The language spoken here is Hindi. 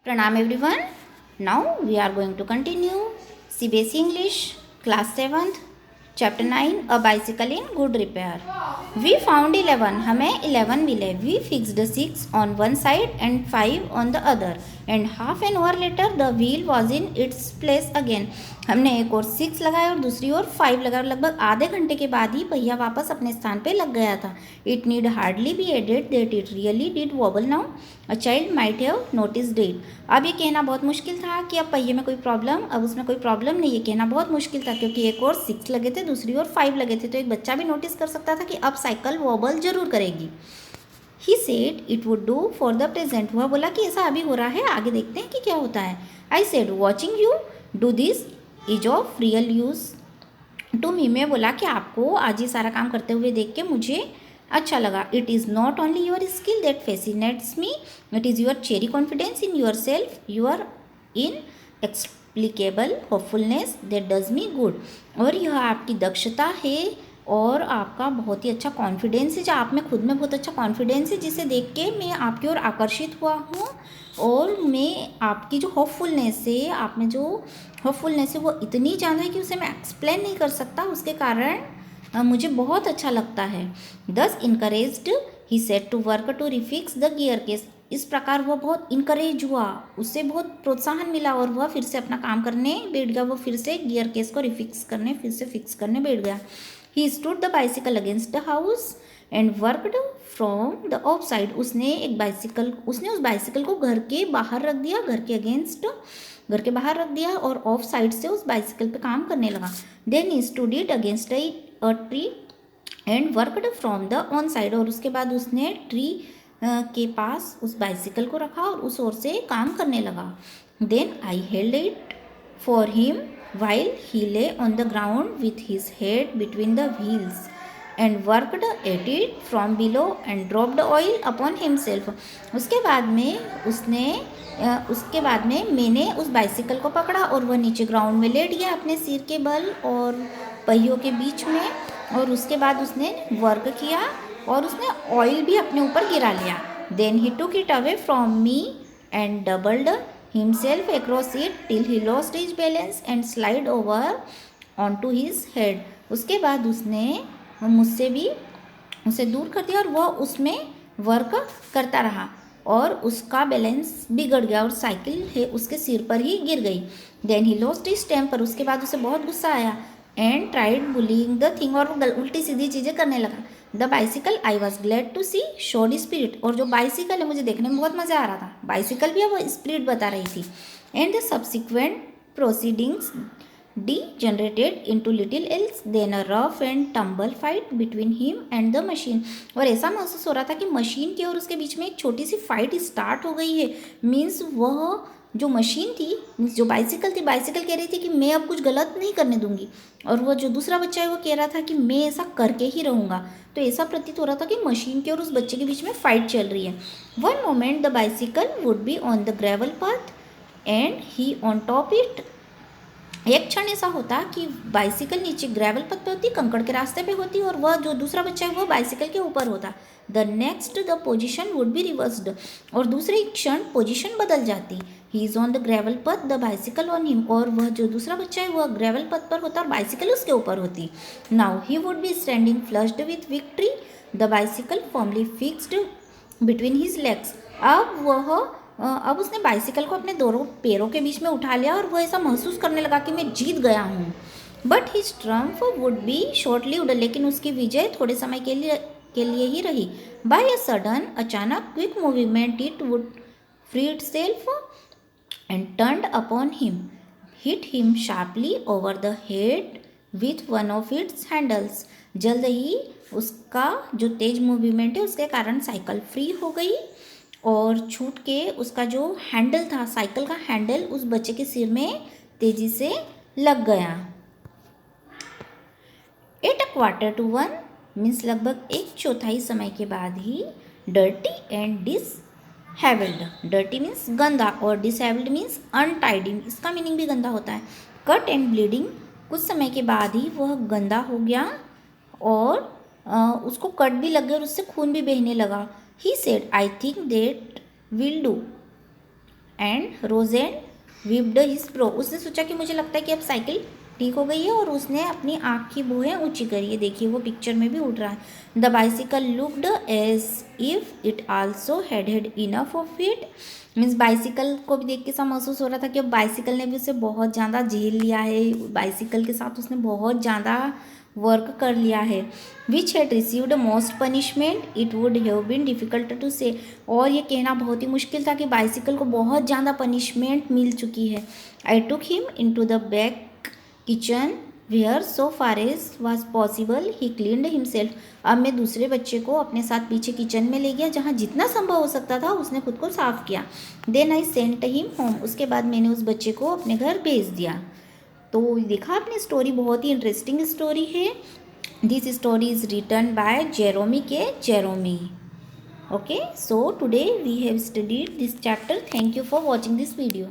Pranam everyone. Now we are going to continue CBSE English class 7th chapter 9 a bicycle in good repair. We found 11. हमें 11 मिले. We fixed 6 on one side and 5 on the other. And half an hour later the wheel was in its place again. हमने एक और 6 लगाया और दूसरी ओर 5 लगाया. लगभग आधे घंटे के बाद ही पहिया वापस अपने स्थान पे लग गया था. It need hardly be added that it really did wobble now. A child might have noticed it. अब ये कहना बहुत मुश्किल था कि अब पहिए में कोई प्रॉब्लम, अब उसमें कोई प्रॉब्लम नहीं. ये कहना बहुत मुश्किल था क्योंकि एक और 6 लगे थे, दूसरी ओर 5 लगे थे, तो एक बच्चा भी नोटिस कर सकता था कि अब साइकिल वॉबल जरूर करेगी. He said it would do for the present. वह बोला कि ऐसा अभी हो रहा है, आगे देखते हैं कि क्या होता है. I said watching you do this is of real use to me. मैं बोला कि आपको आज ये सारा काम करते हुए देख के मुझे अच्छा लगा. It is not only your skill that fascinates me, it is your cheery confidence in yourself, your inexplicable hopefulness that does me good. और यह आपकी दक्षता है और आपका बहुत ही अच्छा कॉन्फिडेंस है, जो आप में खुद में बहुत अच्छा कॉन्फिडेंस है, जिसे देख के मैं आपकी ओर आकर्षित हुआ हूँ. और मैं आपकी जो होपफुलनेस है, आप में जो होपफुलनेस है वो इतनी ज़्यादा है कि उसे मैं एक्सप्लेन नहीं कर सकता. उसके कारण मुझे बहुत अच्छा लगता है. Thus encouraged he set to work to refix the gear case. इस प्रकार वह बहुत इनकरेज हुआ, उससे बहुत प्रोत्साहन मिला और वह फिर से अपना काम करने बैठ गया. वो फिर से गियर केस को रिफिक्स करने, फिर से फिक्स करने बैठ गया. He stood the bicycle against the house and worked from the off side. उसने उस बाइसिकल को घर के बाहर रख दिया, घर के बाहर रख दिया और ऑफ साइड से उस बाइसिकल पे काम करने लगा. Then he stood it against a tree and worked from the on side. और उसके बाद उसने ट्री के पास उस बाइसिकल को रखा और उस ओर से काम करने लगा. Then I held it for him while he lay on the ground with his head between the wheels and worked at it from below and dropped oil upon himself. उसके बाद में मैंने उस बाइसिकल को पकड़ा और वह नीचे ग्राउंड में लेट गया अपने सिर के बल और पहियों के बीच में. और उसके बाद उसने वर्क किया और उसने ऑयल भी अपने ऊपर गिरा लिया. Then he took it away from me and doubled himself across it till he lost his balance and slid over onto his head. उसके बाद उसने मुझसे भी उसे दूर कर दिया और वह उसमें वर्क करता रहा और उसका बैलेंस बिगड़ गया और साइकिल है उसके सिर पर ही गिर गई. Then he lost his temper. उसके बाद उसे बहुत गुस्सा आया and tried bullying the thing. और उल्टी सीधी चीज़ें करने लगा. The bicycle I was glad to see showed spirit. और जो बाइसिकल है मुझे देखने में बहुत मज़ा आ रहा था. बाइसिकल भी अब स्पिरिट बता रही थी. And the subsequent proceedings degenerated into little else than a rough and tumble fight between him and the machine. और ऐसा महसूस हो रहा था कि मशीन की और उसके बीच में एक छोटी सी फाइट स्टार्ट हो गई है. मीन्स वह जो मशीन थी, जो बाइसिकल थी, बाइसिकल कह रही थी कि मैं अब कुछ गलत नहीं करने दूंगी और वह जो दूसरा बच्चा है वो कह रहा था कि मैं ऐसा करके ही रहूँगा. तो ऐसा प्रतीत हो रहा था कि मशीन के और उस बच्चे के बीच में फाइट चल रही है. One moment the bicycle would be on the gravel path and he on top it. एक क्षण ऐसा होता कि बाइसिकल नीचे ग्रेवल पथ पे होती, कंकड़ के रास्ते पे होती और वह जो दूसरा बच्चा है वो बाइसिकल के ऊपर होता. The next the position would be reversed. और दूसरे क्षण पोजिशन बदल जाती. He is on the gravel पथ, द बाइसिकल ऑन हिम. और वह जो दूसरा बच्चा है वह ग्रेवल पथ पर होता और बाइसिकल उसके ऊपर होती. Now he would be standing flushed with victory, the bicycle firmly fixed between his legs. अब उसने बाइसिकल को अपने दोनों पैरों के बीच में उठा लिया और वह ऐसा महसूस करने लगा कि मैं जीत गया हूँ. But his triumph would be short lived. लेकिन उसकी विजय थोड़े समय के लिए ही रही. बाय अ सडन, अचानक, quick movement it wood free itself and turned upon him, hit him sharply over the head with one of its handles. जल्द ही उसका जो तेज मूवमेंट है उसके कारण साइकिल फ्री हो गई और छूट के उसका जो हैंडल था, साइकिल का हैंडल, उस बच्चे के सिर में तेजी से लग गया. At a quarter to one means लगभग 1/4 समय के बाद ही dirty and dishevelled. Dirty means गंदा और डिसहेबल्ड मीन्स अनटाइडी. इसका मीनिंग भी गंदा होता है. कट एंड ब्लीडिंग, कुछ समय के बाद ही वह गंदा हो गया और उसको कट भी लग गया और उससे खून भी बहने लगा. He said, I think that will do. And Rosen whipped his pro. उसने सोचा कि मुझे लगता है कि अब साइकिल ठीक हो गई है और उसने अपनी आँख की भुएं ऊंची करी है। देखिए वो पिक्चर में भी उड़ रहा है। The bicycle looked as if it also had enough of it. Means bicycle को भी देख के ऐसा महसूस हो रहा था कि अब बाइसिकल ने भी उसे बहुत ज़्यादा झेल लिया है, बाइसिकल के साथ उसने बहुत ज़्यादा वर्क कर लिया है। Which had received most punishment it would have been difficult to say. और ये कहना बहुत ही मुश्किल था कि बाइसिकल को बहुत ज़्यादा पनिशमेंट मिल चुकी है। I took him into the back kitchen where so far as was possible he cleaned himself. अब मैं दूसरे बच्चे को अपने साथ पीछे किचन में ले गया, जहाँ जितना संभव हो सकता था उसने खुद को साफ किया। Then I sent him home. उसके बाद मैंने उस बच्चे को अपने घर भेज दिया। तो देखा आपने, स्टोरी बहुत ही इंटरेस्टिंग स्टोरी है। This story is written by Jerome K Jerome. Okay, so today we have studied this chapter. Thank you for watching this video.